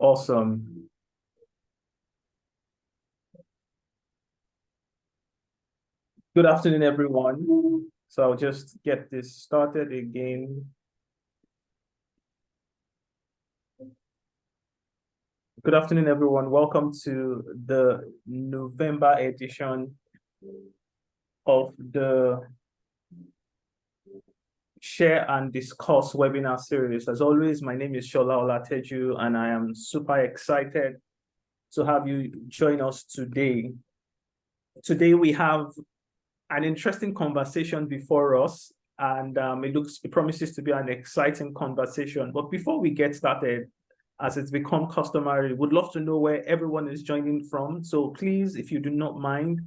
Awesome. Good afternoon, everyone. So I'll just get this started again. Good afternoon, everyone. Welcome to the November edition of the Share and Discuss webinar series. As always, my name is Shola Olateju, and I am super excited to have you join us today. Today, we have an interesting conversation before us, and it promises to be an exciting conversation. But before we get started, as it's become customary, would love to know where everyone is joining from. So please, if you do not mind,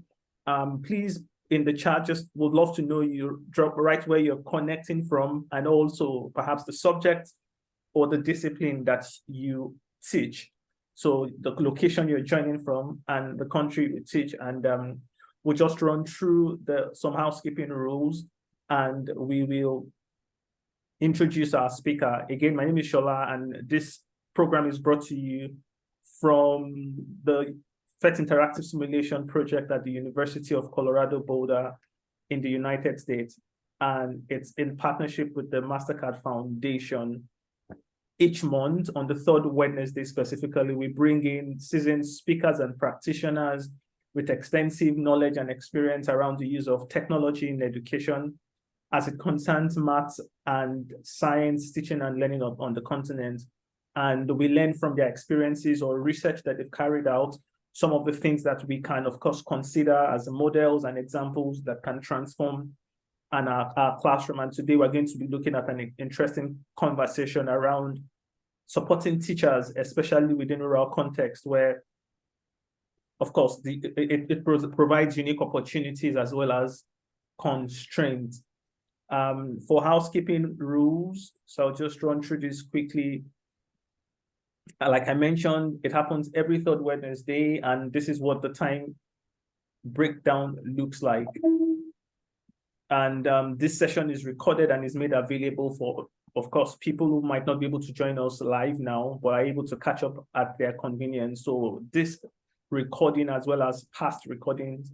please in the chat, just would love to know you drop right where you're connecting from, and also perhaps the subject or the discipline that you teach. So the location you're joining from and the country you teach, and we'll just run through some housekeeping rules, and we will introduce our speaker. Again, my name is Shola, and this program is brought to you from the PhET Interactive Simulation Project at the University of Colorado Boulder in the United States, and it's in partnership with the MasterCard Foundation. Each month, on the third Wednesday specifically, we bring in seasoned speakers and practitioners with extensive knowledge and experience around the use of technology in education as it concerns maths and science teaching and learning on the continent. And we learn from their experiences or research that they've carried out, some of the things that we can, of course, consider as models and examples that can transform our classroom. And today we're going to be looking at an interesting conversation around supporting teachers, especially within rural context, where, of course, it provides unique opportunities as well as constraints. For housekeeping rules, so I'll just run through this quickly. Like I mentioned, it happens every third Wednesday, and this is what the time breakdown looks like. And this session is recorded and is made available for, of course, people who might not be able to join us live now, but are able to catch up at their convenience. So this recording, as well as past recordings,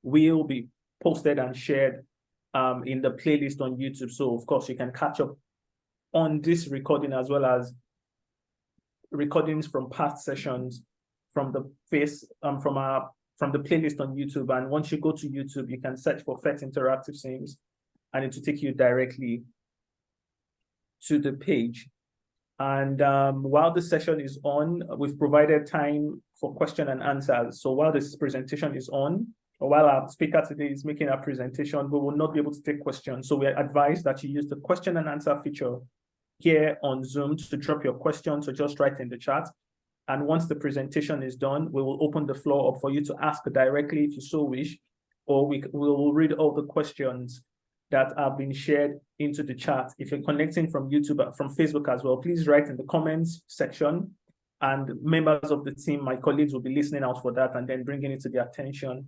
will be posted and shared in the playlist on YouTube. So, of course, you can catch up on this recording as well as recordings from past sessions from the playlist on YouTube. And once you go to YouTube, you can search for PhET Interactive Sims, and it will take you directly to the page. And while the session is on, we've provided time for question and answers. So while this presentation is on, or while our speaker today is making a presentation, we will not be able to take questions. So we advise that you use the question and answer feature here on Zoom to drop your questions, so just write in the chat. And once the presentation is done, we will open the floor up for you to ask directly if you so wish, or we will read all the questions that have been shared into the chat. If you're connecting from YouTube, from Facebook as well, please write in the comments section, and members of the team, my colleagues, will be listening out for that and then bringing it to the attention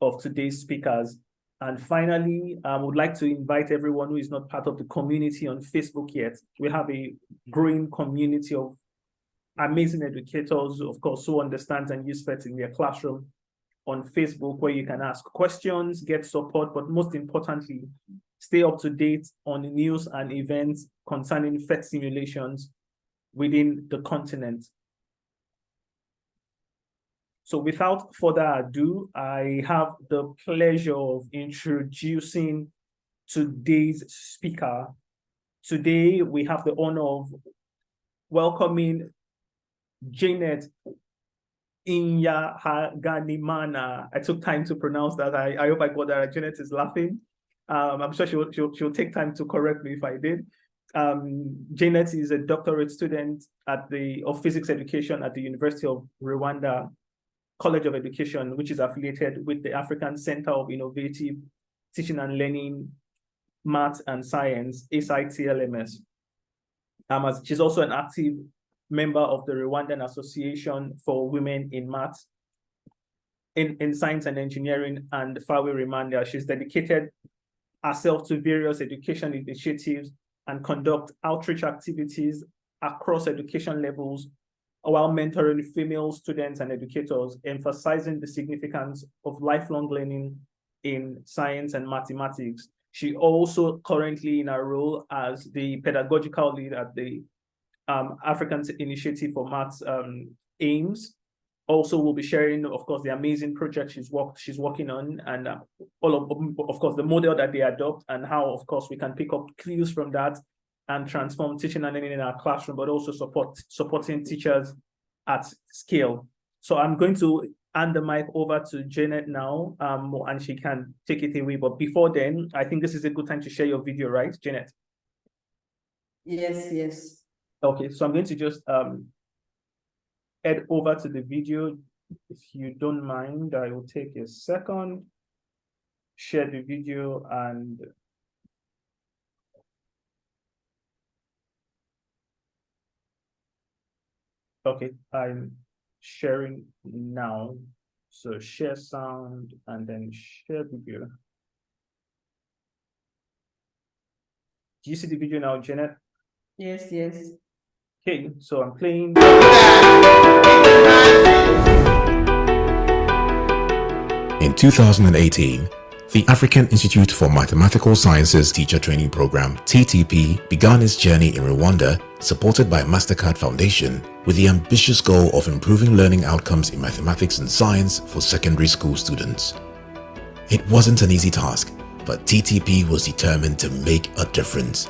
of today's speakers. And finally, I would like to invite everyone who is not part of the community on Facebook yet. We have a growing community of amazing educators, of course, who understand and use PhET in their classroom on Facebook, where you can ask questions, get support, but most importantly, stay up to date on news and events concerning PhET simulations within the continent. So without further ado, I have the pleasure of introducing today's speaker. Today, we have the honor of welcoming Jeannette Nyirahagenimana. I took time to pronounce that. I hope I got that right. Jeannette is laughing. I'm sure she'll take time to correct me if I did. Jeannette is a doctorate student of physics education at the University of Rwanda College of Education, which is affiliated with the African Center of Innovative Teaching and Learning, Math and Science, ACITLMS. She's also an active member of the Rwandan Association for Women in Math, in Science and Engineering, and Fawe Rwanda. She's dedicated herself to various education initiatives and conduct outreach activities across education levels while mentoring female students and educators, emphasizing the significance of lifelong learning in science and mathematics. She also currently in her role as the pedagogical lead at the African Initiative for Maths AIMS. Also, we'll be sharing, of course, the amazing project she's working on, and all of course, the model that they adopt, and how, of course, we can pick up clues from that and transform teaching and learning in our classroom, but also supporting teachers at scale. So I'm going to hand the mic over to Jeannette now, and she can take it away. But before then, I think this is a good time to share your video, right, Jeannette? Yes, yes. Okay, so I'm going to just head over to the video. If you don't mind, I will take a second, share the video, and okay, I'm sharing now. So share sound and then share video. Do you see the video now, Jeannette? Yes, yes. Okay, so I'm playing. In 2018, the African Institute for Mathematical Sciences Teacher Training Program, TTP, began its journey in Rwanda, supported by MasterCard Foundation, with the ambitious goal of improving learning outcomes in mathematics and science for secondary school students. It wasn't an easy task, but TTP was determined to make a difference.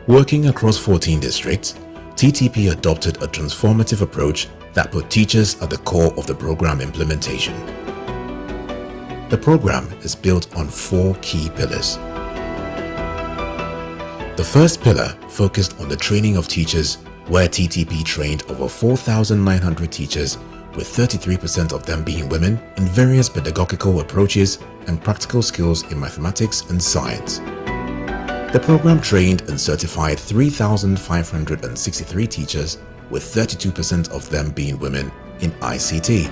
Working across 14 districts, TTP adopted a transformative approach that put teachers at the core of the program implementation. The program is built on 4 key pillars. The first pillar focused on the training of teachers, where TTP trained over 4,900 teachers, with 33% of them being women, in various pedagogical approaches and practical skills in mathematics and science. The program trained and certified 3,563 teachers, with 32% of them being women, in ICT.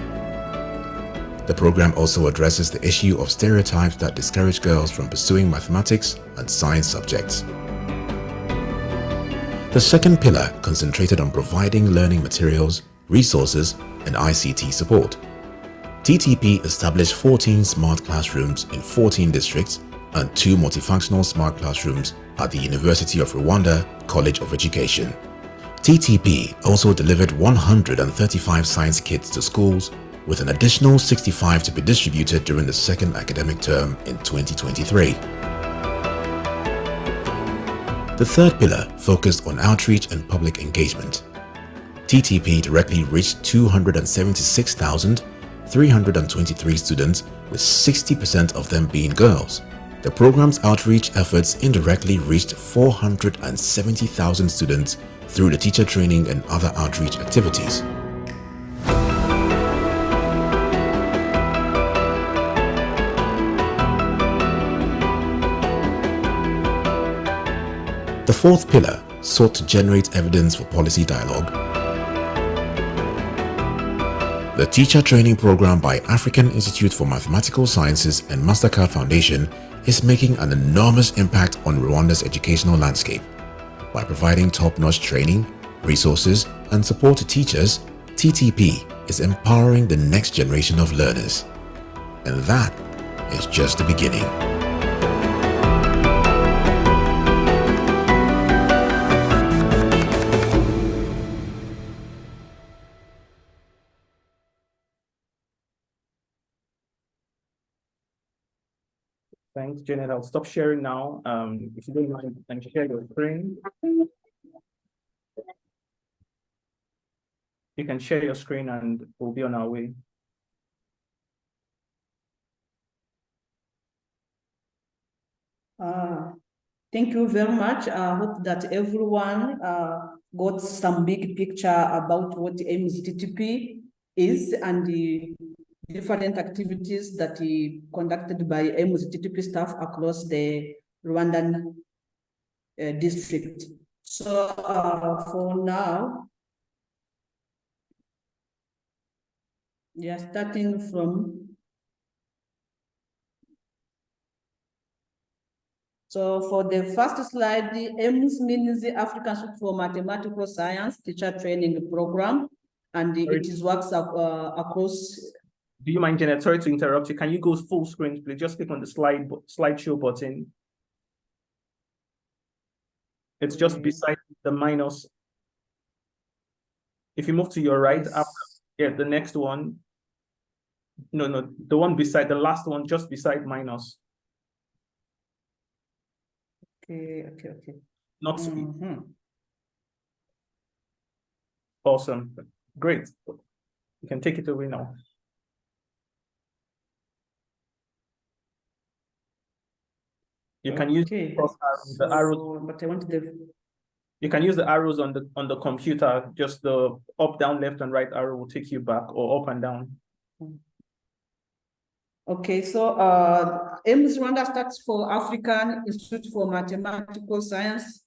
The program also addresses the issue of stereotypes that discourage girls from pursuing mathematics and science subjects. The second pillar concentrated on providing learning materials, resources, and ICT support. TTP established 14 smart classrooms in 14 districts and 2 multifunctional smart classrooms at the University of Rwanda College of Education. TTP also delivered 135 science kits to schools, with an additional 65 to be distributed during the second academic term in 2023. The third pillar focused on outreach and public engagement. TTP directly reached 276,323 students, with 60% of them being girls. The program's outreach efforts indirectly reached 470,000 students through the teacher training and other outreach activities. The fourth pillar sought to generate evidence for policy dialogue. The teacher training program by African Institute for Mathematical Sciences and MasterCard Foundation is making an enormous impact on Rwanda's educational landscape. By providing top-notch training, resources, and support to teachers, TTP is empowering the next generation of learners. And that is just the beginning. Thanks, Jeannette. I'll stop sharing now. If you don't mind, you can share your screen. You can share your screen and we'll be on our way. Thank you very much. I hope that everyone got some big picture about what AIMS-TTP is and the different activities that conducted by AIMS-TTP staff across the Rwandan district. So for now, starting from. So for the first slide, the AIMS means the African Institute for Mathematical Science Teacher Training Program. and it is works across. Do you mind, Jeannette? Sorry to interrupt you. Can you go full screen, please? Just click on the slideshow button. It's just beside the minus. If you move to your right, Yes. after, the next one. No, the one beside, the last one, just beside minus. Okay. Not awesome. Great. You can take it away now. You can use the arrows. But I want the. You can use the arrows on the computer. Just the up, down, left, and right arrow will take you back, or up and down. Okay, so AIMS Rwanda stands for African Institute for Mathematical Science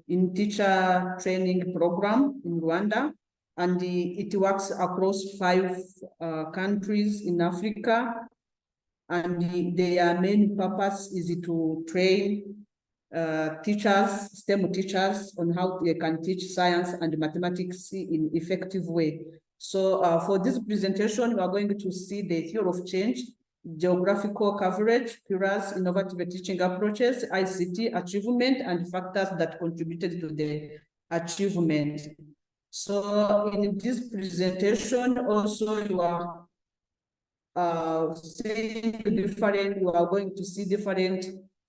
in teacher training program in Rwanda, and it works across 5 countries in Africa, and their main purpose is to train teachers, STEM teachers, on how they can teach science and mathematics in effective way. So for this presentation, we are going to see the theory of change, geographical coverage, pillars, innovative teaching approaches, ICT achievement, and factors that contributed to the achievement. So in this presentation, also you are you are going to see different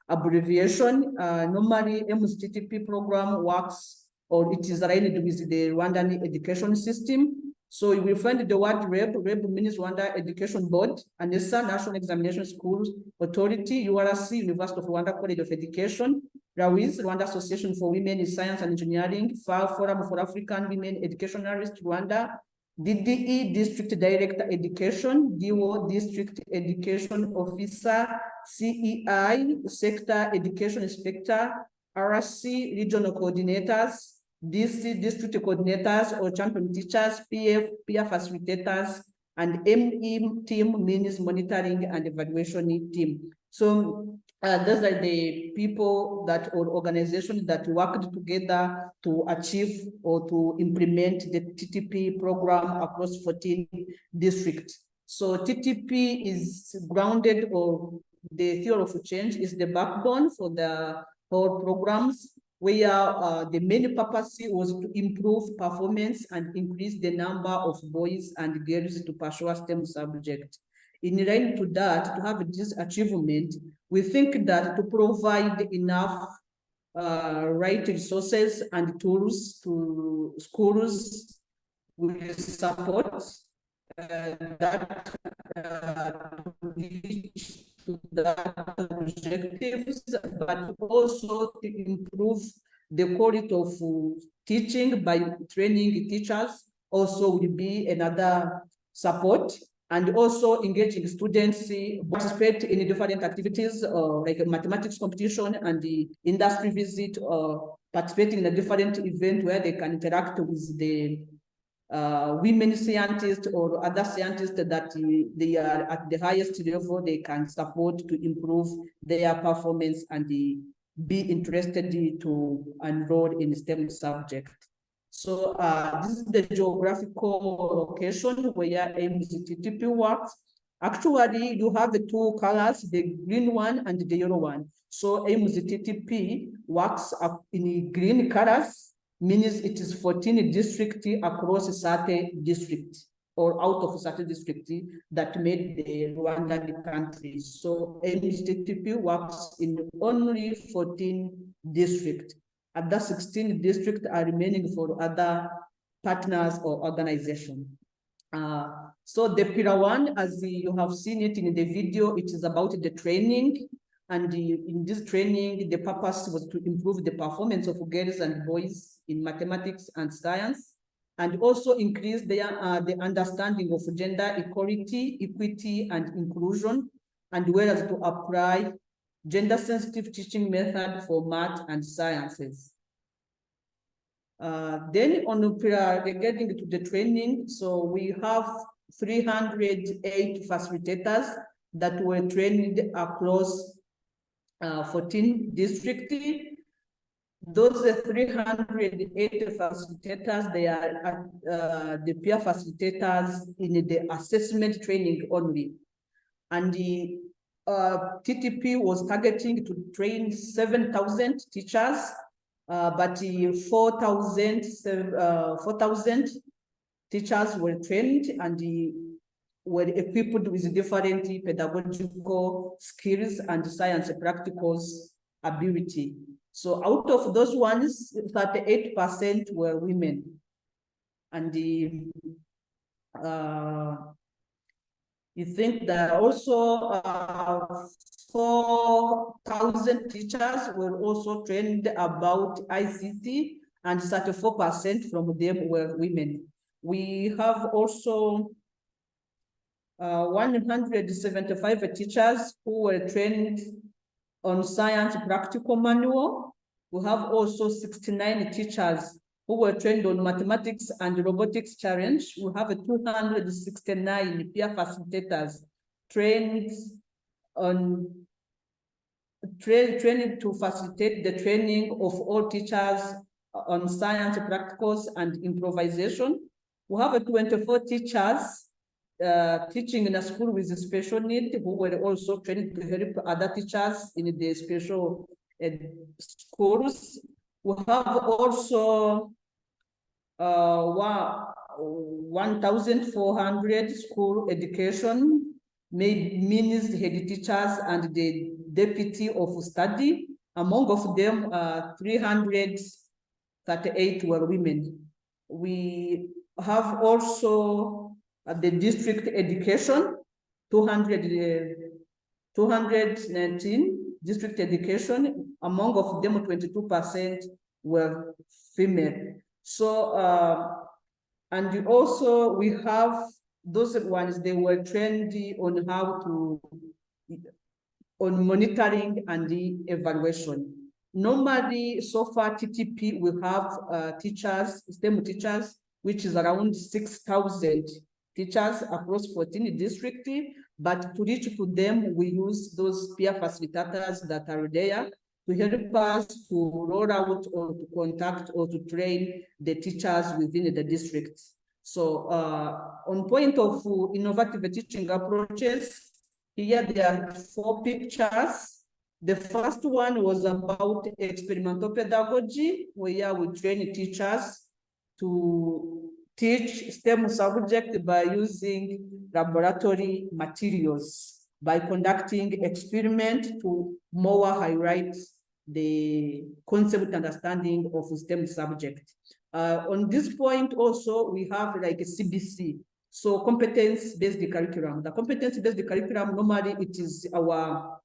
abbreviation. Normally, MSTTP program works, or it is aligned with the Rwandan education system. So you will find the word REB means Rwanda Education Board, and the National Examination Schools Authority, URC, University of Rwanda College of Education, RAWIS, Rwanda Association for Women in Science and Engineering, Forum for African Women Educationalists, Rwanda, DDE, District Director Education, DO, District Education Officer, CEI, Sector Education Inspector, RC, Regional Coordinators, DC, District Coordinators or Champion Teachers, PF, peer facilitators, and ME team means Monitoring and Evaluation team. So those are the people that or organizations that worked together to achieve or to implement the TTP program across 14 districts. So TTP is grounded, or the theory of change is the backbone for the whole programs, where the main purpose was to improve performance and increase the number of boys and girls to pursue STEM subject. In line to that, to have this achievement, we think that to provide enough right resources and tools to schools with support that reach to the objectives, but also to improve the quality of teaching by training teachers also will be another support. And also engaging students participate in different activities like a mathematics competition and the industry visit, or participating in a different event where they can interact with the women scientists or other scientists that they are at the highest level, they can support to improve their performance and be interested to enroll in STEM subject. So this is the geographical location where MZTTP works. Actually, you have the 2 colors, the green one and the yellow one. So MZTTP works in green colors, means it is 14 districts across 30 districts, or out of 30 districts that made the Rwandan country. So MZTTP works in only 14 districts. Other 16 districts are remaining for other partners or organizations. So the pillar 1, as you have seen it in the video, it is about the training. And in this training, the purpose was to improve the performance of girls and boys in mathematics and science, and also increase their the understanding of gender equality, equity, and inclusion, and whereas to apply gender-sensitive teaching method for math and sciences. Then on regarding to the training, so we have 308 facilitators that were trained across 14 districts. Those 380 facilitators, they are the peer facilitators in the assessment training only. And the TTP was targeting to train 7,000 teachers, but 4,000 teachers were trained and were equipped with different pedagogical skills and science practicals ability. So out of those ones, 38% were women. And you think that also 4,000 teachers were also trained about ICT, and 34% from them were women. We have also 175 teachers who were trained on science practical manual. We have also 69 teachers who were trained on mathematics and robotics challenge. We have 269 peer facilitators trained on training to facilitate the training of all teachers on science practicals and improvisation. We have 24 teachers teaching in a school with a special need who were also trained to help other teachers in the special schools. We have also 1,400 school education means head teachers and the deputy of study. Among of them, 338 were women. We have also the district education, 219 district education. Among of them, 22% were female. So, and also we have those ones, they were trained on how to, on monitoring and the evaluation. Normally, so far, TTP will have teachers, STEM teachers, which is around 6,000 teachers across 14 districts, but to reach to them, we use those peer facilitators that are there to help us to roll out or to contact or to train the teachers within the district. So on point of innovative teaching approaches, here there are 4 pictures. The first one was about experimental pedagogy, where we train teachers to teach STEM subject by using laboratory materials, by conducting experiment to more highlight the concept understanding of STEM subject. On this point also, we have like a CBC, so competence-based curriculum. The competence-based curriculum, normally it is our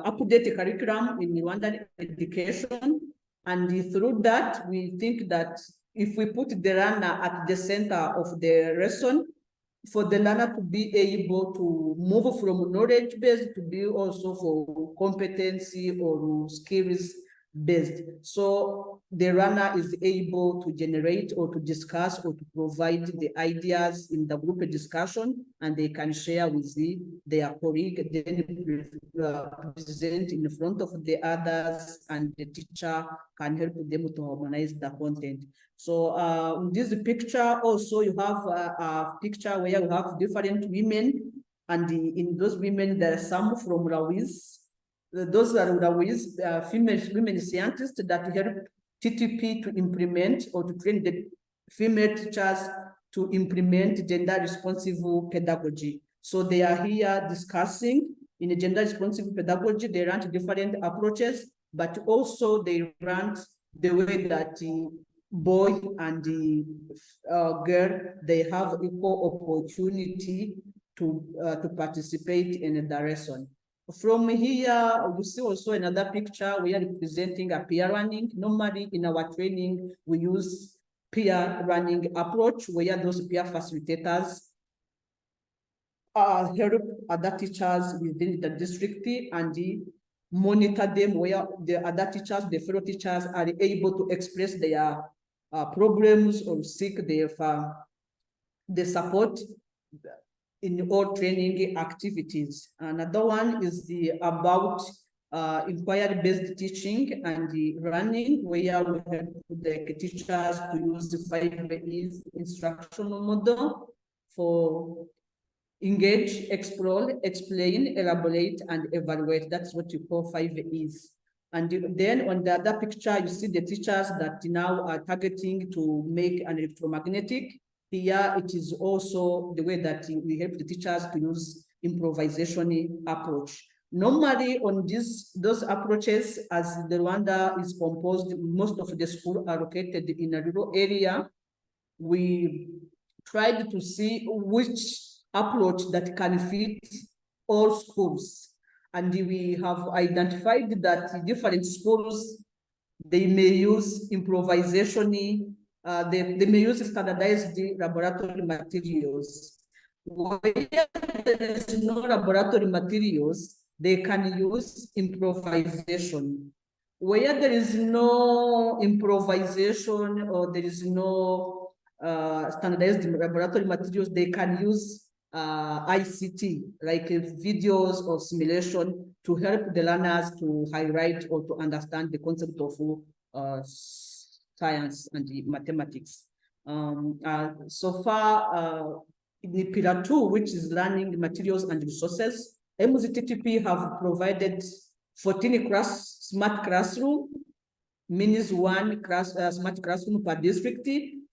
up-to-date curriculum in Rwandan education. And through that, we think that if we put the learner at the center of the lesson, for the learner to be able to move from knowledge-based to be also for competency or skills-based. So the learner is able to generate or to discuss or to provide the ideas in the group discussion, and they can share with their colleague, then present in front of the others, and the teacher can help them to harmonize the content. So in this picture also you have a picture where you have different women, and in those women there are some from Rawis. Those are Rawis, female women scientists that help TTP to implement or to train the female teachers to implement gender responsive pedagogy. So they are here discussing in a gender responsive pedagogy. They run different approaches, but also they run the way that boy and the girl, they have equal opportunity to participate in the lesson. From here, we see also another picture. We are representing a peer learning. Normally in our training, we use peer learning approach, where those peer facilitators help other teachers within the district and monitor them, where the other teachers, the fellow teachers, are able to express their problems or seek their the support in all training activities. Another one is about inquiry-based teaching and the learning, where we help the teachers to use the 5E's instructional model for engage, explore, explain, elaborate, and evaluate. That's what you call 5E's. And then on the other picture, you see the teachers that now are targeting to make an electromagnetic. Here, it is also the way that we help the teachers to use improvisation approach. Normally, on those approaches, as the Rwanda is composed, most of the schools are located in a rural area. We tried to see which approach that can fit all schools. And we have identified that different schools, they may use improvisation, they may use standardized laboratory materials. Where there is no laboratory materials, they can use improvisation. Where there is no improvisation or there is no standardized laboratory materials, they can use ICT, like videos or simulation, to help the learners to highlight or to understand the concept of science and mathematics. So far, in the pillar 2, which is learning materials and resources, MZTTP have provided 14 smart classroom, means 1 smart classroom per district,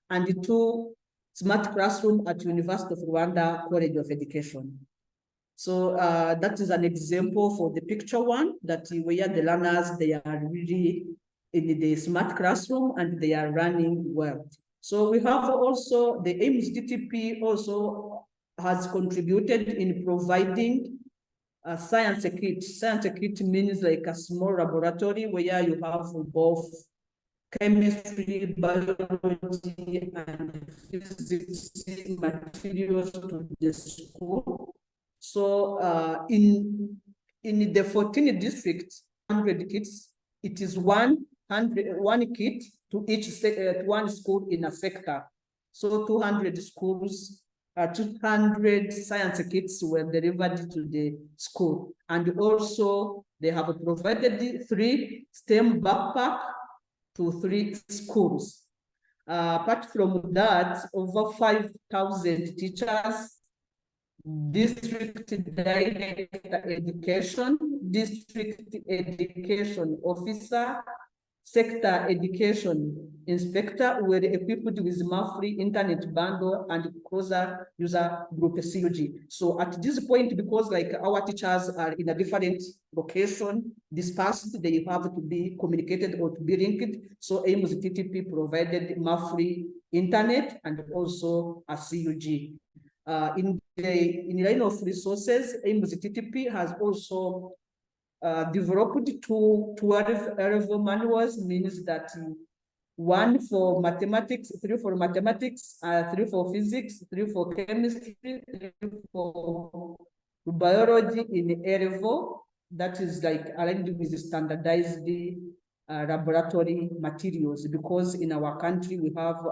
and 2 smart classroom at University of Rwanda College of Education. So that is an example for the picture 1, that where the learners, they are really in the smart classroom and they are running well. So we have also the MZTTP also has contributed in providing a science kit. Science kit means like a small laboratory where you have both chemistry, biology, and physics materials to the school. So in the 14 districts, 100 kits, it is one kit to each one school in a sector. So 200 schools, 200 science kits were delivered to the school. And also they have provided 3 STEM backpacks to 3 schools. Apart from that, over 5,000 teachers, district director education, district education officer, sector education inspector were equipped with monthly internet bundle and Crosser user group CUG. So at this point, because like our teachers are in a different location, dispersed, they have to be communicated or to be linked. So MZTTP provided monthly internet and also a CUG. In the line of resources, MZTTP has also developed 12 manuals, means that 1 for mathematics, 3 for mathematics, 3 for physics, 3 for chemistry, 3 for biology in A level. That is like aligned with standardized laboratory materials, because in our country we have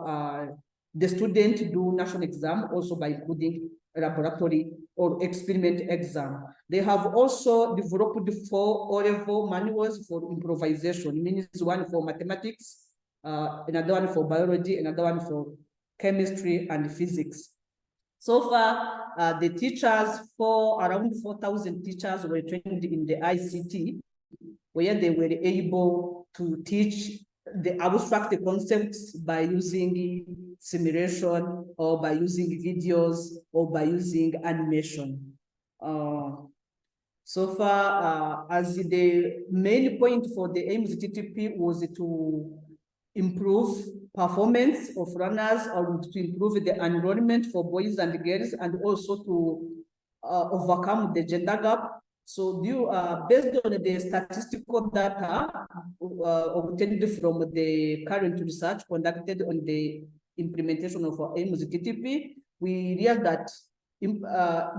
the student do national exam also by including laboratory or experiment exam. They have also developed 4 O-level manuals for improvisation, means 1 for mathematics, another one for biology, another one for chemistry and physics. So far, the teachers, around 4,000 teachers were trained in the ICT, where they were able to teach the abstract concepts by using simulation or by using videos or by using animation. So far, as the main point for the MZTTP was to improve performance of runners or to improve the enrollment for boys and girls, and also to overcome the gender gap. So based on the statistical data obtained from the current research conducted on the implementation of MZTTP, we realized that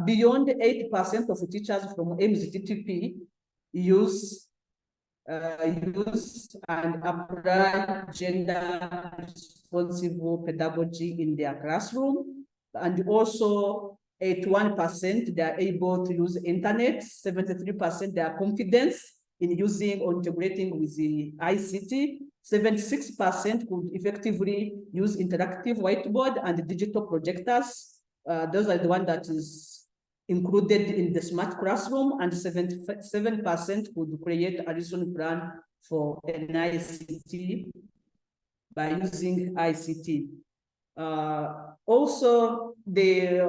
beyond 8% of teachers from MZTTP use and apply gender responsible pedagogy in their classroom, and also 81% they are able to use internet, 73% they are confident in using or integrating with the ICT. 76% could effectively use interactive whiteboard and digital projectors. Those are the one that is included in the smart classroom, and 77% could create a lesson plan for an ICT by using ICT. Also, they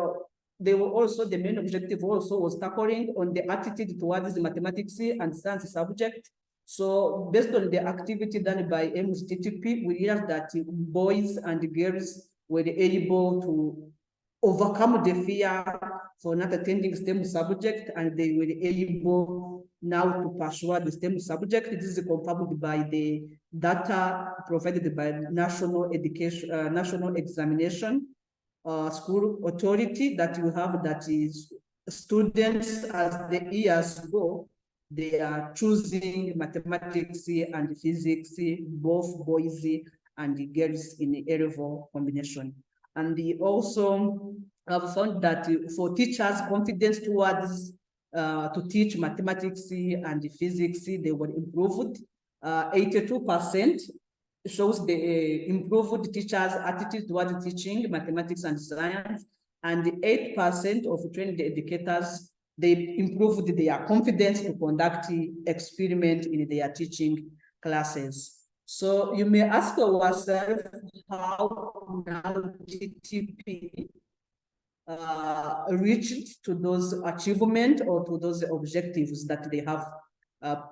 were also, the main objective also was tackling on the attitude towards the mathematics and science subject. So based on the activity done by MSTTP, we realized that boys and girls were able to overcome the fear for not attending STEM subject, and they were able now to pursue the STEM subject. This is confirmed by the data provided by National Examination School Authority, that you have, that is students as the years go, they are choosing mathematics and physics, both boys and girls in A-level combination. And they also have found that for teachers, confidence towards to teach mathematics and physics, they were improved. 82% shows the improved teachers' attitude towards teaching mathematics and science, and 8% of trained educators, they improved their confidence to conduct experiment in their teaching classes. So you may ask yourself how now TTP reached to those achievements or to those objectives that they have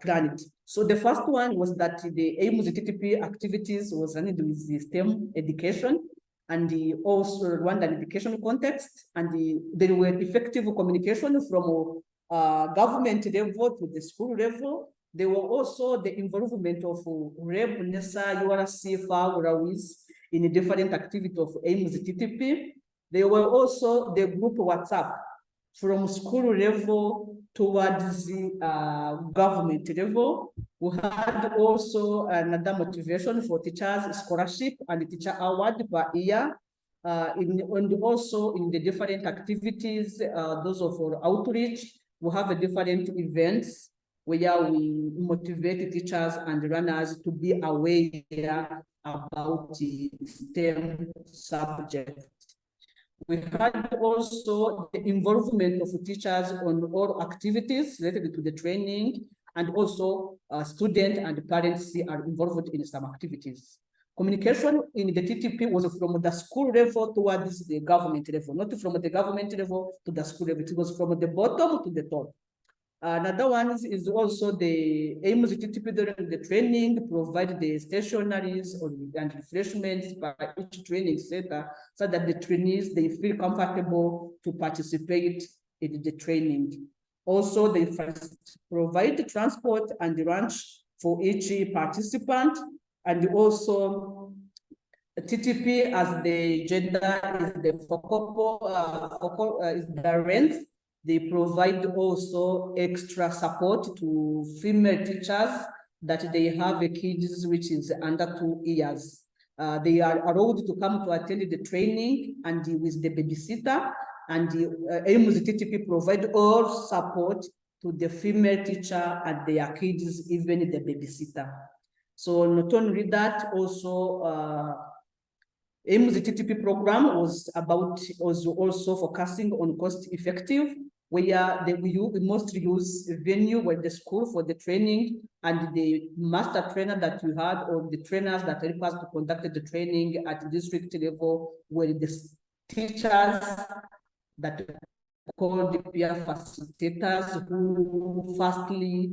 planned. So the first one was that the aim of the TTP activities was running with the STEM education and also Rwandan education context, and there were effective communication from government level to the school level. There were also the involvement of REB, NESA, URC, FAO, RAWIS in different activities of aims TTP. There were also the group WhatsApp from school level towards the government level. We had also another motivation for teachers, scholarship and teacher award per year. And also in the different activities, those of our outreach, we have different events where we motivate teachers and runners to be aware about the STEM subject. We had also the involvement of teachers on all activities related to the training, and also students and parents are involved in some activities. Communication in the TTP was from the school level towards the government level, not from the government level to the school level. It was from the bottom to the top. Another one is also the aim of the TTP during the training, provide the stationaries and refreshments by each training center so that the trainees, they feel comfortable to participate in the training. Also, they provide the transport and the lunch for each participant, and also TTP as the gender is the focal is the rent. They provide also extra support to female teachers that they have kids which is under 2 years. They are allowed to come to attend the training and with the babysitter, and the AIMS TTP provide all support to the female teacher and their kids, even the babysitter. So not only that, also AIMS TTP program was also focusing on cost effective, where we mostly use venue where the school for the training, and the master trainer that we had, or the trainers that help us to conduct the training at the district level, were the teachers that called the peer facilitators, who firstly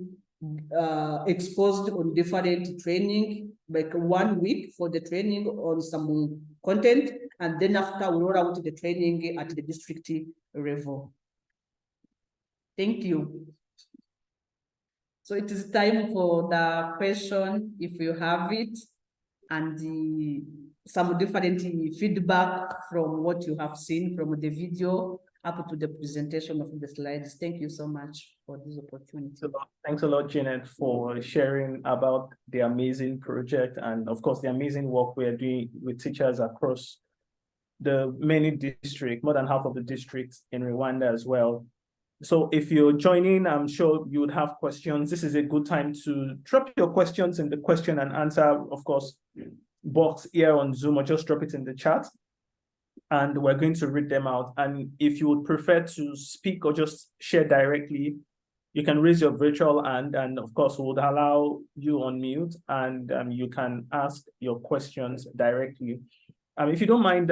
exposed on different training, like 1 week for the training on some content, and then after we roll out the training at the district level. Thank you. So it is time for the question, if you have it, and some different feedback from what you have seen from the video up to the presentation of the slides. Thank you so much for this opportunity. Thanks a lot, Jeannette, for sharing about the amazing project and, of course, the amazing work we are doing with teachers across the many districts, more than half of the districts in Rwanda as well. So if you're joining, I'm sure you would have questions. This is a good time to drop your questions in the question and answer, of course, box here on Zoom, or just drop it in the chat. And we're going to read them out. And if you would prefer to speak or just share directly, you can raise your virtual hand, and of course, we'll allow you on mute, and you can ask your questions directly. If you don't mind,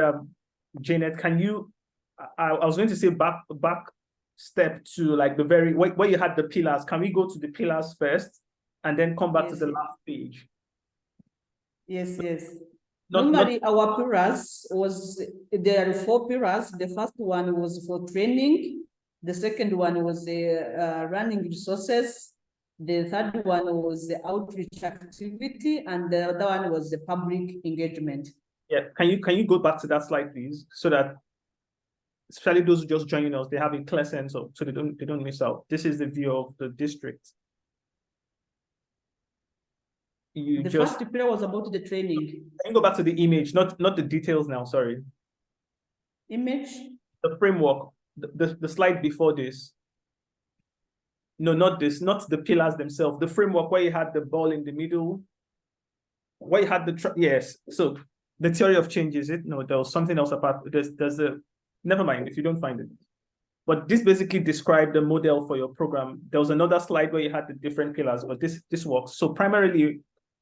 Jeannette, can you, I was going to say back step to like the very, where you had the pillars. Can we go to the pillars first and then come back to the last page? Yes. Normally, our pillars there are 4 pillars. The first one was for training. The second one was the running resources. The third one was the outreach activity, and the other one was the public engagement. Yeah, can you go back to that slide, please, so that especially those who just joining us, they have a clear sense of, so they don't miss out. This is the view of the district. The first pillar was about the training. Can you go back to the image, not the details now, sorry. Image? The framework, the slide before this. No, not this, not the pillars themselves. The framework where you had the ball in the middle, where you had the, yes. So the theory of change, is it? No, there was something else apart. There's a, never mind if you don't find it. But this basically described the model for your program. There was another slide where you had the different pillars, but this works. So primarily,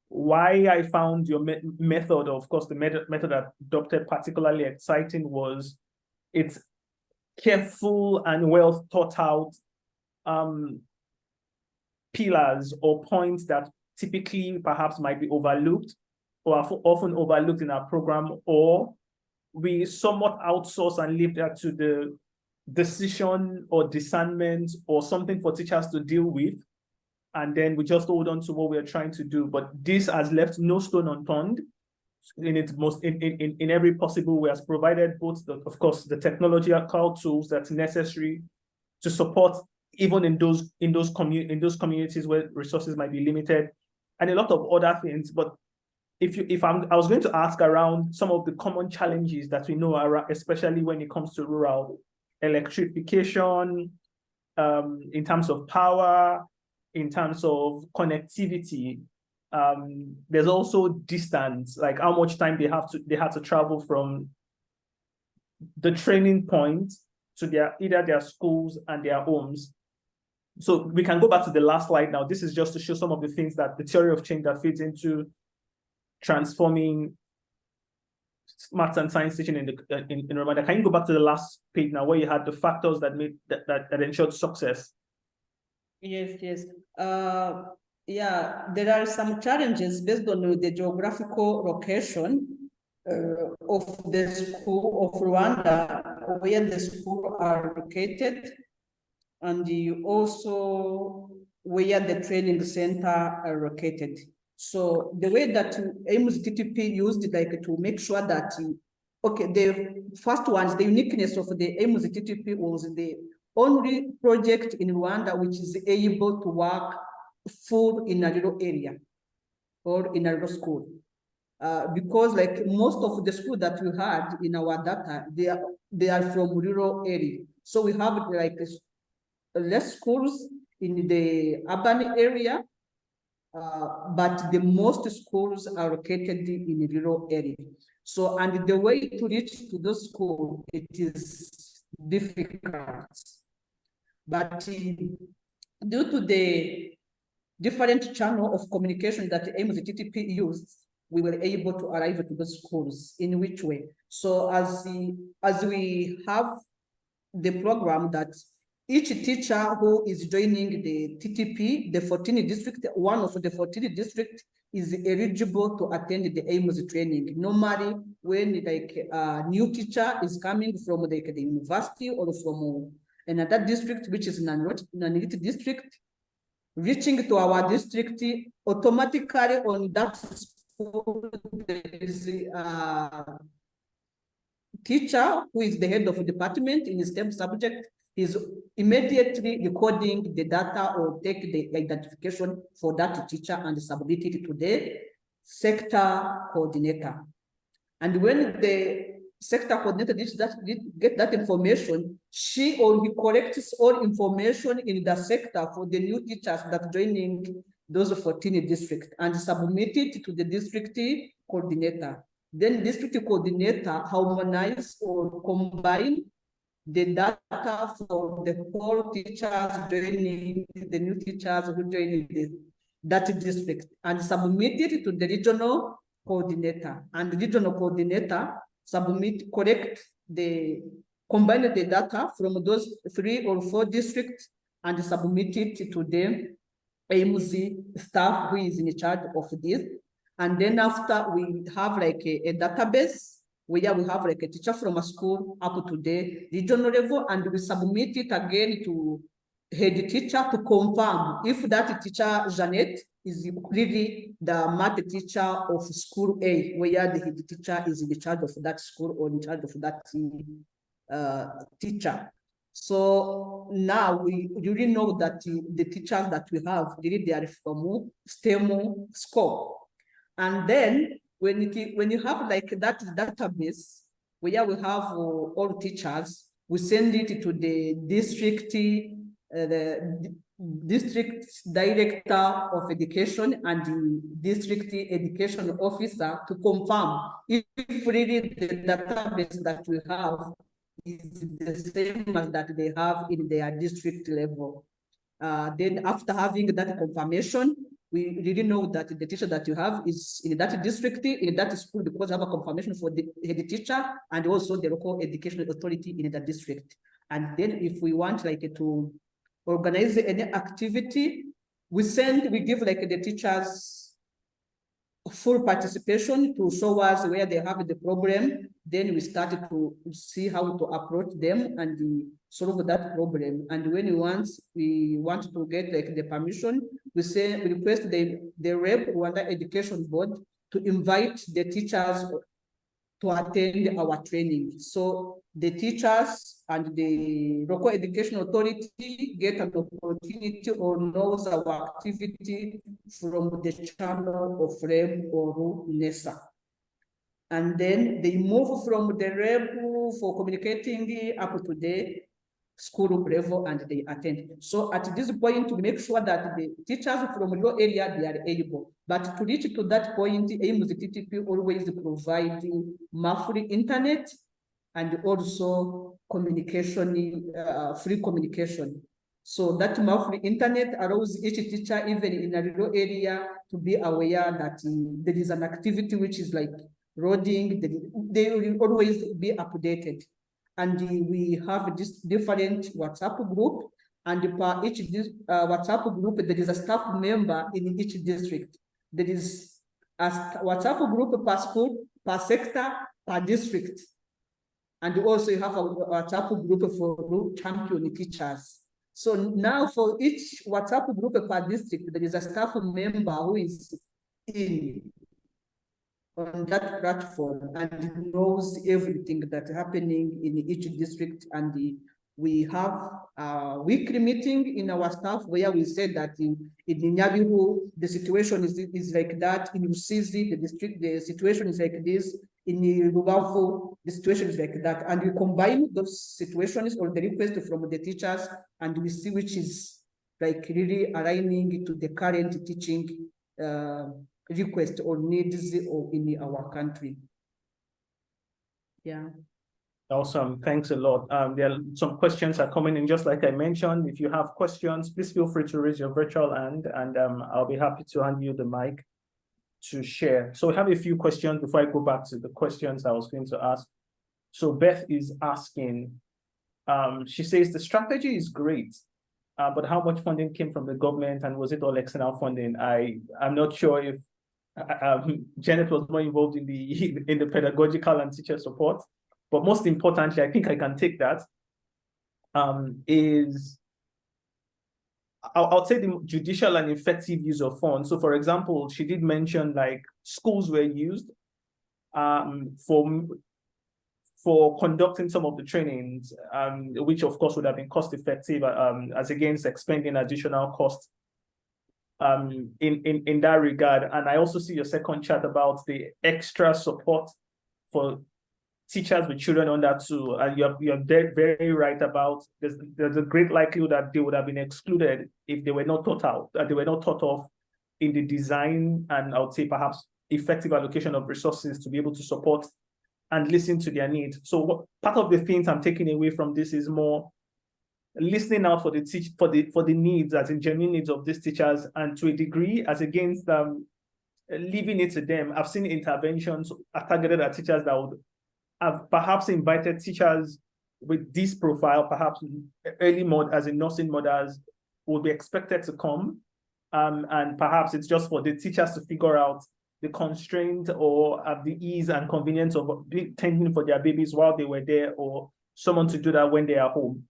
why I found your method, of course, the method adopted particularly exciting was it's careful and well thought out pillars or points that typically perhaps might be overlooked or are often overlooked in our program, or we somewhat outsource and leave that to the decision or discernment or something for teachers to deal with. And then we just hold on to what we're trying to do. But this has left no stone unturned in its most in every possible way, has provided both of course the technological tools that's necessary to support even in those communities where resources might be limited, and a lot of other things. But I was going to ask around some of the common challenges that we know are, especially when it comes to rural electrification, in terms of power, in terms of connectivity. There's also distance, like how much time they have to travel from the training point to either their schools and their homes. So we can go back to the last slide now. This is just to show some of the things that the theory of change that feeds into transforming maths and science teaching in Rwanda. Can you go back to the last page now, where you had the factors that made that ensured success? Yes. Yeah, there are some challenges based on the geographical location of the school of Rwanda, where the schools are located, and also where the training center are located. So the way that AIMS-TTP used, like, to make sure that, okay, the first one, the uniqueness of the AIMS-TTP was the only project in Rwanda which is able to work full in a rural area or in a rural school. Because like most of the schools that we had in our data, they are from rural area. So we have like less schools in the urban area, but the most schools are located in rural area. So, and the way to reach to those schools, it is difficult. But due to the different channel of communication that AIMS-TTP used, we were able to arrive to the schools. In which way? So as we have the program that each teacher who is joining the TTP, the 14 district, one of the 14 district is eligible to attend the AIMS training. Normally, when like a new teacher is coming from like the university or from another district, which is non-elite district, reaching to our district, automatically on that school, there is a teacher who is the head of the department in STEM subject is immediately recording the data or take the identification for that teacher and submit it to the sector coordinator. And when the sector coordinator get that information, she or he collects all information in the sector for the new teachers that joining those 14 districts and submit it to the district coordinator. Then district coordinator harmonize or combine the data for the whole teachers joining, the new teachers who join that district, and submit it to the regional coordinator. And the regional coordinator combine the data from those 3 or 4 districts and submit it to the AMZ staff who is in charge of this. And then after, we have like a database where we have like a teacher from a school up to the regional level, and we submit it again to head teacher to confirm if that teacher, Jeannette, is really the math teacher of school A, where the head teacher is in charge of that school or in charge of that teacher. So now we really know that the teachers that we have, really they are from STEM scope. And then when you have like that database where we have all teachers, we send it to the district director of education and the district education officer to confirm if really the database that we have is the same as that they have in their district level. Then after having that confirmation, we really know that the teacher that you have is in that district, in that school, because you have a confirmation for the head teacher and also the local educational authority in the district. And then if we want like to organize any activity, we give like the teachers full participation to show us where they have the problem. Then we started to see how to approach them and solve that problem. And when we want to get like the permission, we request the Rwanda Education Board to invite the teachers to attend our training. So the teachers and the local education authority get an opportunity or knows our activity from the channel of REB or NESA. And then they move from the REB for communicating up to the school level and they attend. So at this point, to make sure that the teachers from your area, they are able. But to reach to that point, AMZTTP always providing monthly internet and also communication, free communication. So that monthly internet allows each teacher, even in a rural area, to be aware that there is an activity which is like loading, they will always be updated. And we have this different WhatsApp group, and per each WhatsApp group, there is a staff member in each district. There is a WhatsApp group per school, per sector, per district. And also you have a WhatsApp group for champion teachers. So now for each WhatsApp group per district, there is a staff member who is on that platform and knows everything that's happening in each district. And we have a weekly meeting in our staff where we said that in Nyabihu, the situation is like that. In Rusizi, the situation is like this. In Rubavu, the situation is like that. And we combine those situations or the request from the teachers, and we see which is like really aligning to the current teaching request or needs or in our country. Yeah. Awesome. Thanks a lot. There are some questions are coming in, just like I mentioned. If you have questions, please feel free to raise your virtual hand, and I'll be happy to hand you the mic to share. So we have a few questions before I go back to the questions I was going to ask. So Beth is asking, she says the strategy is great, but how much funding came from the government, and was it all external funding? I'm not sure if Jeannette was more involved in the pedagogical and teacher support, but most importantly, I think I can take that, is I'll say the judicial and effective use of funds. So for example, she did mention like schools were used for conducting some of the trainings, which of course would have been cost effective as against expending additional costs in that regard. And I also see your second chat about the extra support for teachers with children under 2, and you're very right about there's a great likelihood that they would have been excluded if they were not taught out, that they were not taught of in the design and I would say perhaps effective allocation of resources to be able to support and listen to their needs. So part of the things I'm taking away from this is more listening out for the needs, as in genuine needs of these teachers, and to a degree, as against leaving it to them. I've seen interventions targeted at teachers that would have perhaps invited teachers with this profile, perhaps early as in nursing mothers, would be expected to come, and perhaps it's just for the teachers to figure out the constraint or the ease and convenience of tending for their babies while they were there, or someone to do that when they are home.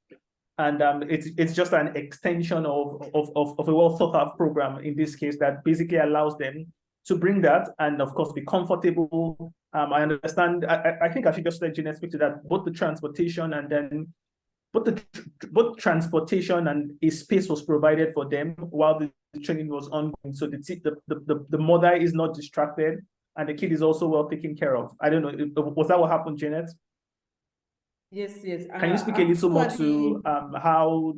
And it's just an extension of a well thought out program in this case that basically allows them to bring that and of course be comfortable. I understand. I think I should just let Jeannette speak to that. Both the transportation and then both transportation and a space was provided for them while the training was ongoing. So the mother is not distracted and the kid is also well taken care of. I don't know. Was that what happened, Jeannette? Yes, yes. Can you speak a little more to how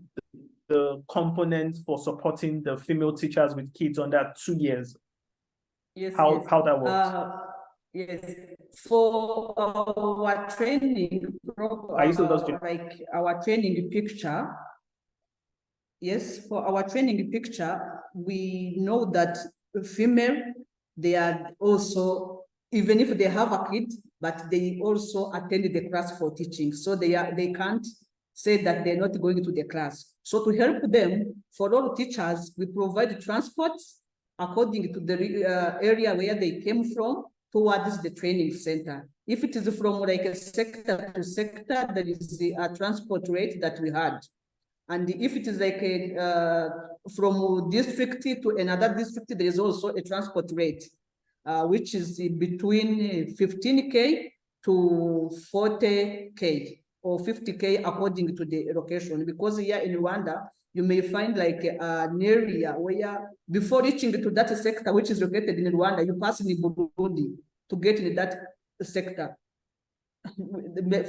the components for supporting the female teachers with kids under 2 years? Yes, how that works? Yes, for our training like our training picture. Yes, for our training picture, we know that female, they are also, even if they have a kid, but they also attend the class for teaching. So they can't say that they're not going to the class. So to help them, for all teachers, we provide transport according to the area where they came from towards the training center. If it is from like a sector to sector, there is a transport rate that we had. And if it is like from district to another district, there is also a transport rate, which is between 15K to 40K or 50K according to the location. Because here in Rwanda, you may find like an area where before reaching to that sector, which is located in Rwanda, you pass in Burundi to get in that sector.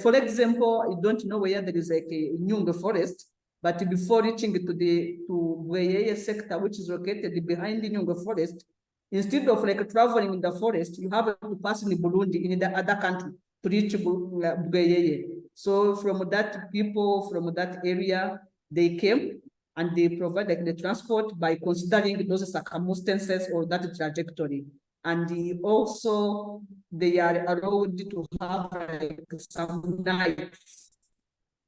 For example, you don't know where there is like a Nyungwe forest, but before reaching to Bweyeye sector, which is located behind the Nyungwe forest, instead of like traveling in the forest, you have to pass in Burundi, in the other country, to reach Bweyeye. So from that people, from that area, they came and they provide like the transport by considering those circumstances or that trajectory. And also they are allowed to have like some nights.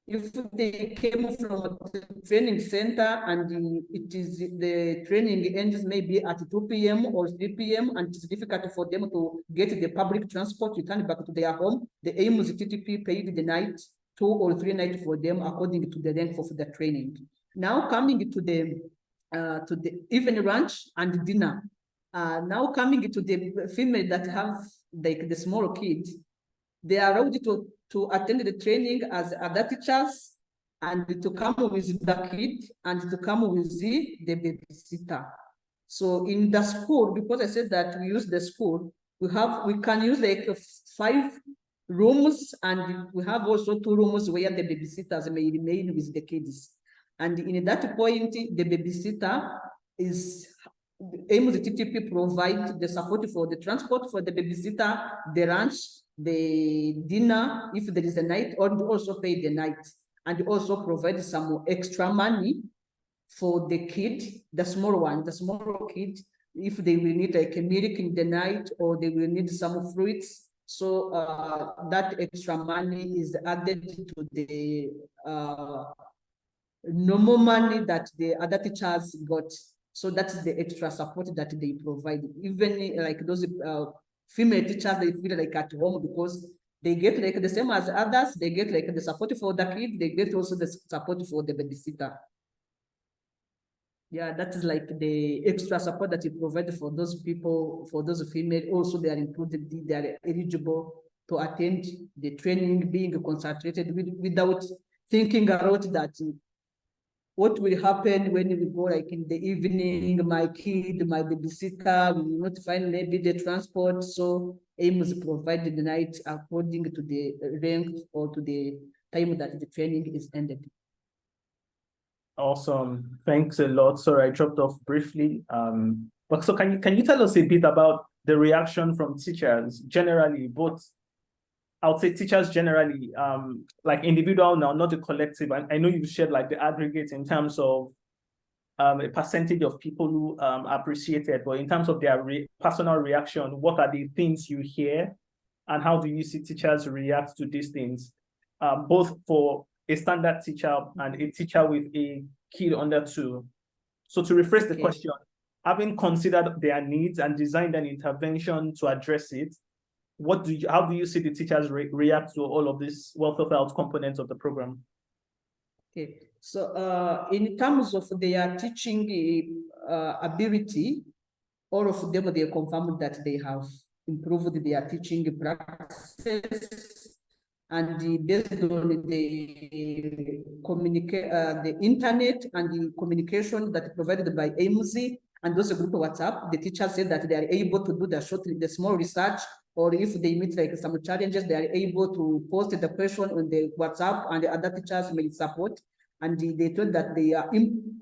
If they came from the training center and it is the training ends maybe at 2 p.m. or 3 p.m. and it's difficult for them to get the public transport, return back to their home, the AIMS TTP paid the night, 2 or 3 nights for them according to the length of the training. Now coming to the evening lunch and dinner. Now coming to the female that have like the small kids, they are allowed to attend the training as other teachers and to come with the kid and to come with the babysitter. So in the school, because I said that we use the school, we can use like 5 rooms, and we have also 2 rooms where the babysitters may remain with the kids. And in that point, the babysitter is AIMS TTP provide the support for the transport for the babysitter, the lunch, the dinner, if there is a night, or also pay the night, and also provide some extra money for the kid, the small kid, if they will need like a milk in the night or they will need some fruits. So that extra money is added to the normal money that the other teachers got. So that's the extra support that they provide. Even like those female teachers, they feel like at home because they get like the same as others. They get like the support for the kid. They get also the support for the babysitter. Yeah, that is like the extra support that you provide for those people, for those female. Also, they are included. They are eligible to attend the training, being concentrated without thinking about that. What will happen when we go like in the evening, my kid, my babysitter, we will not find maybe the transport. So aims provided the night according to the length or to the time that the training is ended. Awesome. Thanks a lot. Sorry, I dropped off briefly. But so can you tell us a bit about the reaction from teachers generally, both I would say teachers generally, like individual now, not the collective. I know you've shared like the aggregate in terms of a percentage of people who appreciate it, but in terms of their personal reaction, what are the things you hear and how do you see teachers react to these things, both for a standard teacher and a teacher with a kid under 2? So to rephrase the question, having considered their needs and designed an intervention to address it, how do you see the teachers react to all of these wealth of health components of the program? Okay, so in terms of their teaching ability, all of them, they confirmed that they have improved their teaching practices, and based on the internet and the communication that provided by AMZ and also group WhatsApp, the teachers said that they are able to do the small research, or if they meet like some challenges, they are able to post the question on the WhatsApp and the other teachers may support. And they told that their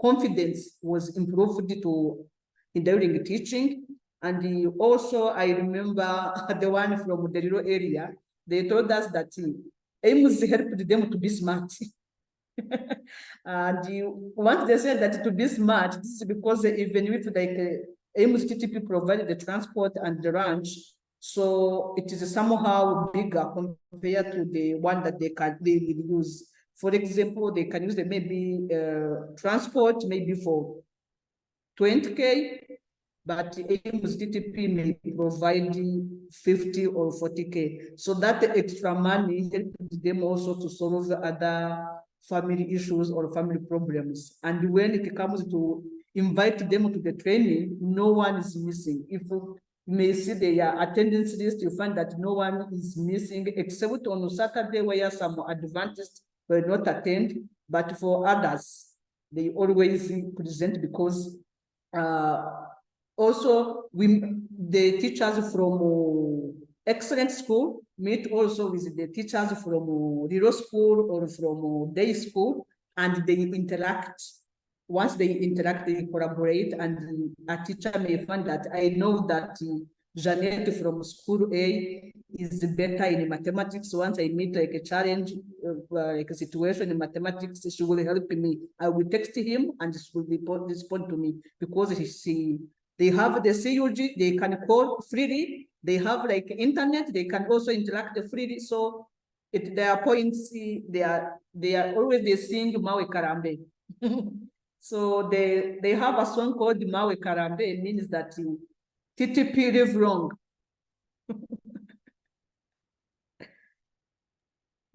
confidence was improved in during teaching. And also, I remember the one from the rural area, they told us that AIMS helped them to be smart. And once they said that to be smart, this is because even with like AIMS TTP provided the transport and the ranch, so it is somehow bigger compared to the one that they will use. For example, they can use maybe transport maybe for 20K, but AIMS TTP may provide 50 or 40K. So that extra money helps them also to solve other family issues or family problems. And when it comes to invite them to the training, no one is missing. If you may see their attendance list, you find that no one is missing except on Saturday where some Adventists will not attend, but for others, they always present because also the teachers from excellent school meet also with the teachers from rural school or from day school, and they interact. Once they interact, they collaborate, and a teacher may find that I know that Jeannette from school A is better in mathematics. Once I meet like a challenge, like a situation in mathematics, she will help me. I will text him and she will respond to me because they have the CUG, they can call freely. They have like internet, they can also interact freely. So their points, they are always they sing Mawe Karambe. So they have a song called Mawe Karambe. It means that TTP live wrong.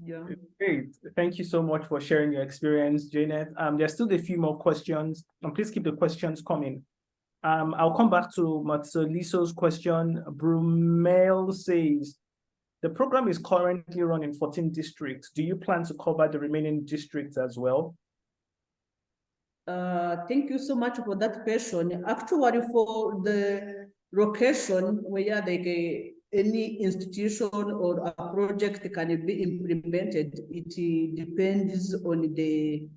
Yeah. Great. Thank you so much for sharing your experience, Jeannette. There's still a few more questions, and please keep the questions coming. I'll come back to Matsoliso's question. Brumel says, the program is currently run in 14 districts. Do you plan to cover the remaining districts as well? Thank you so much for that question. Actually, for the location where like any institution or a project can be implemented, it depends on the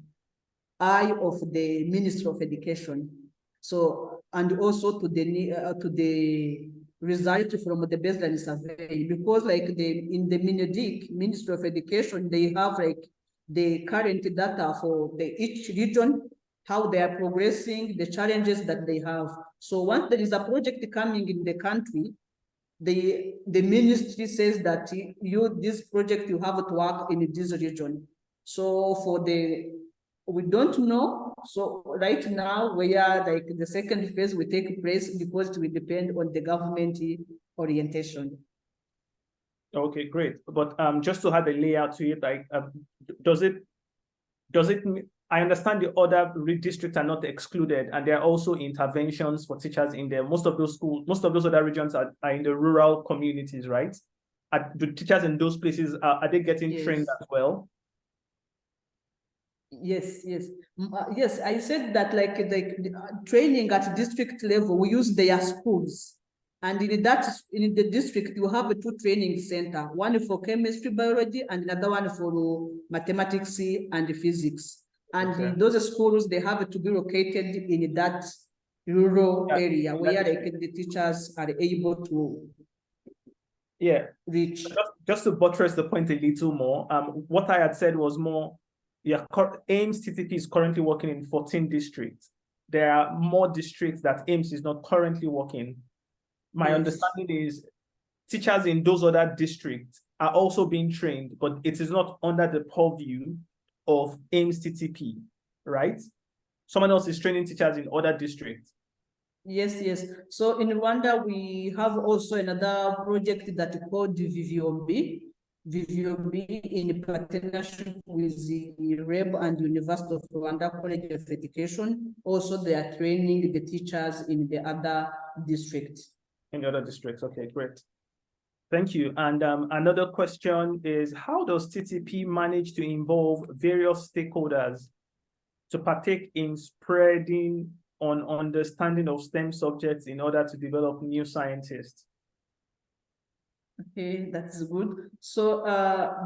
eye of the Ministry of Education. So, and also to the result from the baseline survey, because like in the Ministry of Education, they have like the current data for each region, how they are progressing, the challenges that they have. So once there is a project coming in the country, the ministry says that this project you have to work in this region. So we don't know. So right now we are like the second phase will take place because it will depend on the government orientation. Okay, great. But just to have a layout to it, like does it I understand the other districts are not excluded, and there are also interventions for teachers in there. Most of those schools, most of those other regions are in the rural communities, right? The teachers in those places, are they getting trained as well? Yes. Yes, I said that like the training at district level, we use their schools. And in the district, you have a 2 training center, one for chemistry, biology, and another one for mathematics and physics. And those schools, they have to be located in that rural area where the teachers are able to reach. Just to buttress the point a little more, what I had said was more, AIMS TTP is currently working in 14 districts. There are more districts that AIMS is not currently working. My understanding is teachers in those other districts are also being trained, but it is not under the purview of AIMS TTP, right? Someone else is training teachers in other districts. Yes. So in Rwanda, we have also another project that is called VVOB in partnership with the REB and University of Rwanda College of Education. Also, they are training the teachers in the other districts. In the other districts, okay, great. Thank you. And another question is, how does TTP manage to involve various stakeholders to partake in spreading on understanding of STEM subjects in order to develop new scientists? Okay, that's good. So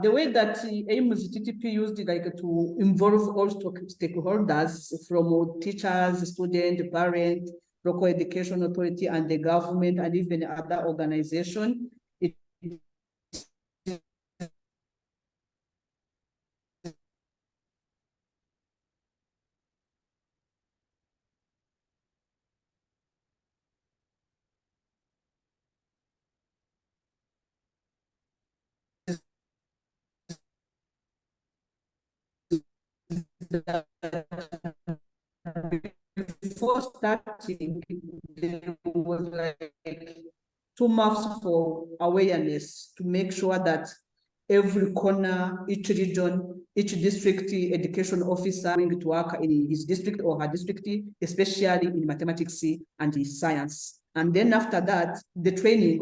the way that AIMS TTP used to involve all stakeholders from teachers, students, parents, local education authority, and the government, and even other organizations. Before starting, there was like 2 months for awareness to make sure that every corner, each region, each district education officer going to work in his district or her district, especially in mathematics and science. And then after that, the training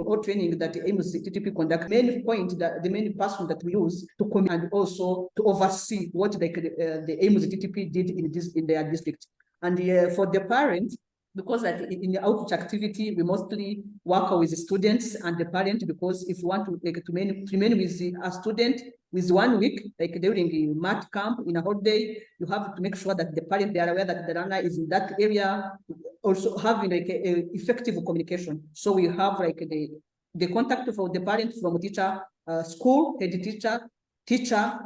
that the AIMS TTP conduct, the main person that we use to come and also to oversee what the AIMS TTP did in their district. And for the parents, because in the outreach activity, we mostly work with the students and the parent, because if you want to remain with a student with 1 week, like during the math camp in a whole day, you have to make sure that the parent, they are aware that the learner is in that area, also having effective communication. So we have the contact for the parent from teacher, school, head teacher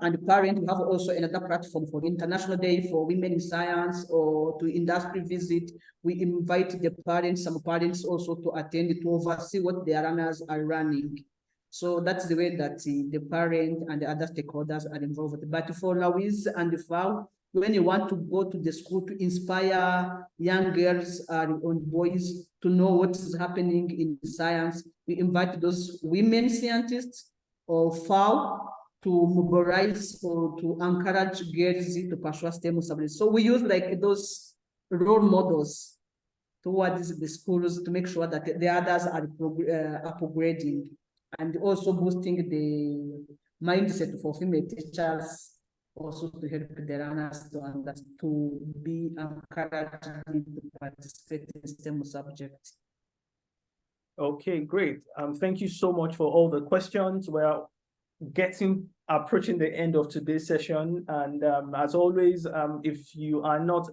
and parent. We have also another platform for International Day for Women in Science or to industry visit. We invite the parents, some parents also to attend to oversee what their learners are running. So that's the way that the parent and the other stakeholders are involved. But for Louise and FAO, when you want to go to the school to inspire young girls and boys to know what is happening in science, we invite those women scientists or FAO to mobilize or to encourage girls to pursue STEM subjects. So we use those role models towards the schools to make sure that the others are upgrading, and also boosting the mindset for female teachers, also to help the learners to be encouraged to participate in STEM subjects. Okay, great. Thank you so much for all the questions. We're approaching the end of today's session. And as always, if you are not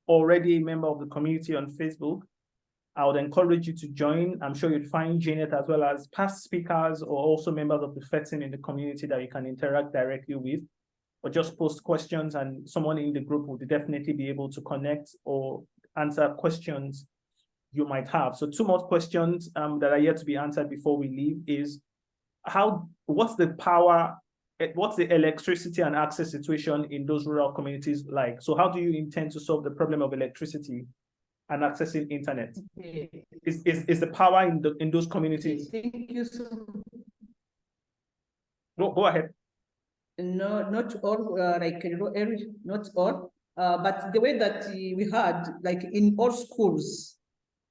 already a member of the community on Facebook, I would encourage you to join. I'm sure you'd find Jeannette as well as past speakers or also members of the PhET team in the community that you can interact directly with, or just post questions and someone in the group will definitely be able to connect or answer questions you might have. So 2 more questions that are yet to be answered before we leave is, what's the electricity and access situation in those rural communities like? So how do you intend to solve the problem of electricity and accessing internet? Okay. Is the power in those communities? Thank you so much. Go ahead. No, not all, not all, but the way that we had, in all schools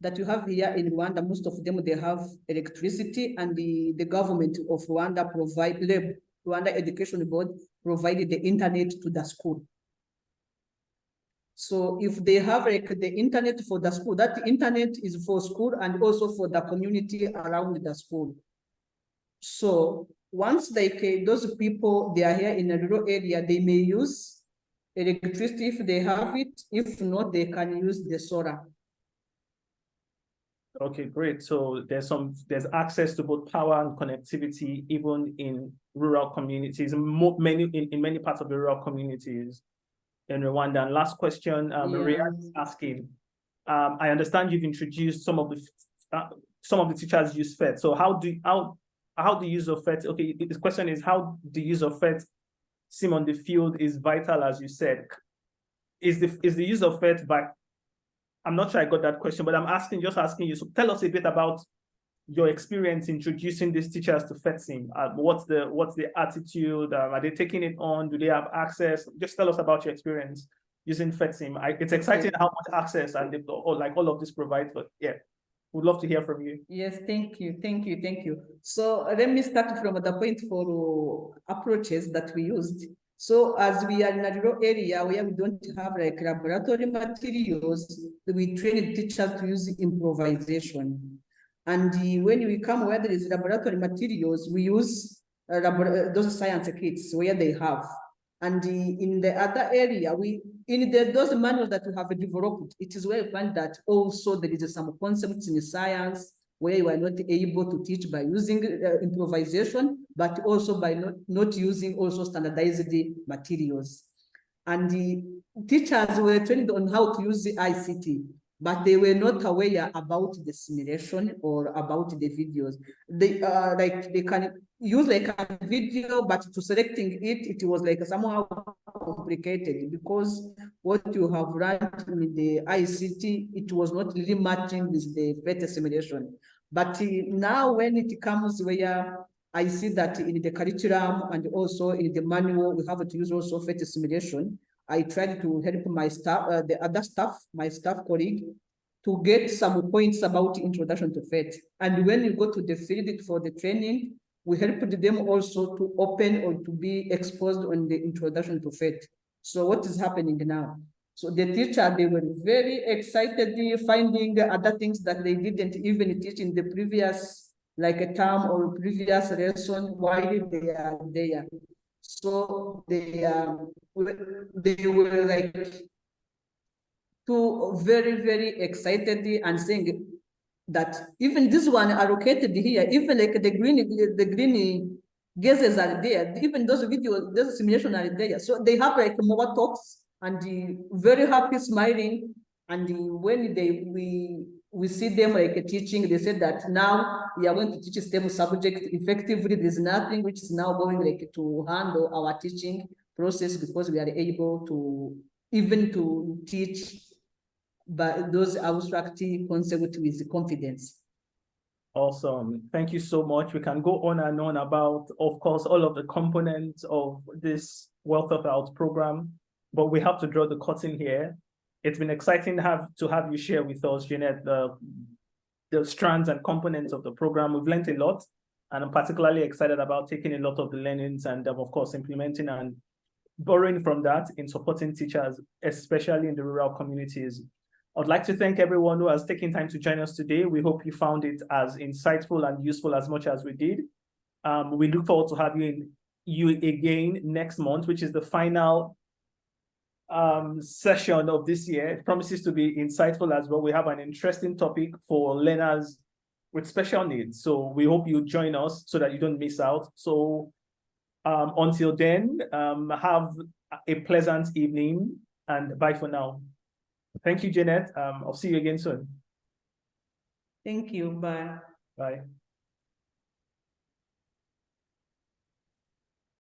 that you have here in Rwanda, most of them, they have electricity, and the government of Rwanda Rwanda Education Board provided the internet to the school. So if they have like the internet for the school, that internet is for school and also for the community around the school. So once those people, they are here in a rural area, they may use electricity if they have it. If not, they can use the solar. Okay, great. So there's access to both power and connectivity, even in rural communities, in many parts of the rural communities in Rwanda. And last question, Maria is asking, I understand you've introduced some of the teachers use PhET. So how the use of PhET, okay, the question is how the use of PhET seem on the field is vital, as you said. Is the use of PhET I'm not sure I got that question, but I'm just asking you. So tell us a bit about your experience introducing these teachers to PhET. What's the attitude? Are they taking it on? Do they have access? Just tell us about your experience using PhET. It's exciting how much access and all of this provides. But yeah, we'd love to hear from you. Yes, thank you. So let me start from the point for approaches that we used. So as we are in a rural area where we don't have like laboratory materials, we train teachers to use improvisation. And when we come where there is laboratory materials, we use those science kits where they have. And in the other area, those manuals that we have developed, it is where we find that also there is some concepts in science where you are not able to teach by using improvisation, but also by not using also standardized materials. And the teachers were trained on how to use the ICT, but they were not aware about the simulation or about the videos. They can use like a video, but to selecting it was like somehow complicated because what you have run in the ICT, it was not really matching with the PhET simulation. But now when it comes where I see that in the curriculum and also in the manual, we have to use also PhET simulation. I tried to help my staff, my staff colleague, to get some points about introduction to PhET. And when you go to the field for the training, we helped them also to open or to be exposed on the introduction to PhET. So what is happening now? So the teacher, they were very excited finding other things that they didn't even teach in the previous, like a term or previous lesson while they are there. So they were like very, very excited and saying that even this one are located here, even like the green gases are there, even those videos, those simulations are there. So they have like more talks and very happy, smiling. And when we see them like teaching, they said that now we are going to teach STEM subject effectively. There's nothing which is now going like to handle our teaching process because we are able to even to teach but those abstract concepts with confidence. Awesome. Thank you so much. We can go on and on about, of course, all of the components of this Wealth of Health program, but we have to draw the curtain here. It's been exciting to have you share with us, Jeannette, the strands and components of the program. We've learned a lot, and I'm particularly excited about taking a lot of the learnings and, of course, implementing and borrowing from that in supporting teachers, especially in the rural communities. I'd like to thank everyone who has taken time to join us today. We hope you found it as insightful and useful as much as we did. We look forward to having you again next month, which is the final session of this year. It promises to be insightful as well. We have an interesting topic for learners with special needs. So we hope you join us so that you don't miss out. So until then, have a pleasant evening and bye for now. Thank you, Jeannette. I'll see you again soon. Thank you. Bye. Bye.